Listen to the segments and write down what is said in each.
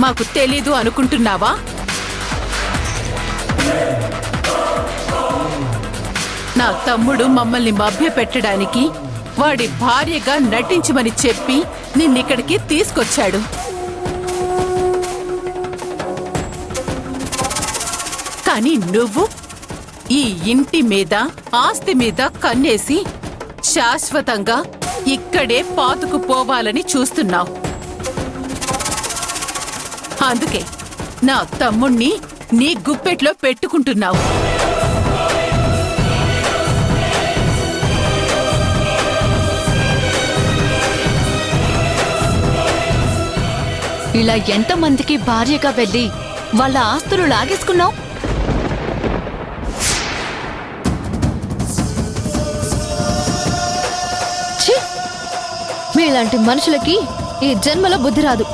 మాకు తెలీదు అనుకుంటున్నావా? నా తమ్ముడు మమ్మల్ని మభ్యపెట్టడానికి వాడి భార్యగా నటించమని చెప్పి నిన్నిక్కడికి తీసుకొచ్చాడు. కానీ నువ్వు ఈ ఇంటి మీద ఆస్తి మీద కన్నేసి శాశ్వతంగా ఇక్కడే పాతుకుపోవాలని చూస్తున్నావు. అందుకే నా తమ్ముణ్ణి నీ గుప్పెట్లో పెట్టుకుంటున్నావు. ఇలా ఎంతమందికి భార్యగా వెళ్ళి వాళ్ళ ఆస్తులు లాగేసుకున్నావు? మీలాంటి మనుషులకి ఈ జన్మలో బుద్ధి రాదు.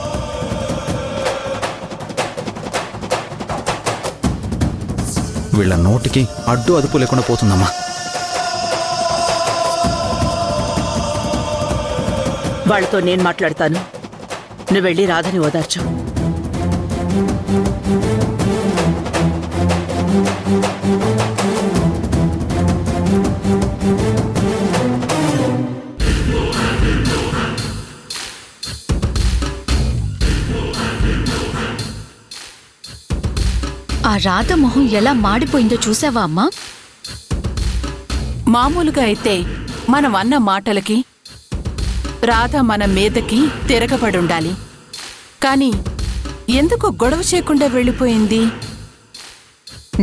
వీళ్ళ నోటికి అడ్డు అదుపు లేకుండా పోతుందమ్మా. వాళ్ళతో నేను మాట్లాడతాను. నువ్వు వెళ్ళి రాధని ఓదార్చు. ఆ రాధ మొహం ఎలా మాడిపోయిందో చూసావా అమ్మా? మామూలుగా అయితే మనం అన్న మాటలకి రాధ మన మీదకి తిరగబడుండాలి. కాని ఎందుకు గొడవ చేయకుండా వెళ్ళిపోయింది?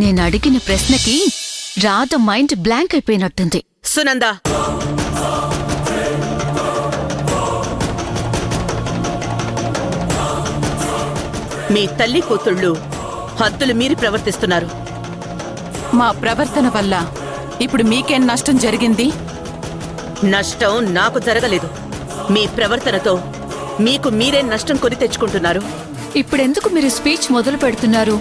నేను అడిగిన ప్రశ్నకి రాధ మైండ్ బ్లాంక్ అయిపోయినట్టుంది. సునంద, మీ తల్లి కూతుళ్ళు హద్దులు మీరి ప్రవర్తిస్తున్నారు. మా ప్రవర్తన వల్ల ఇప్పుడు మీకేం నష్టం జరిగింది? నష్టం నాకు జరగలేదు. మీ ప్రవర్తనతో మీకు మీరే నష్టం కొని తెచ్చుకుంటున్నారు. ఇప్పుడెందుకు మీరు స్పీచ్ మొదలు పెడుతున్నారు?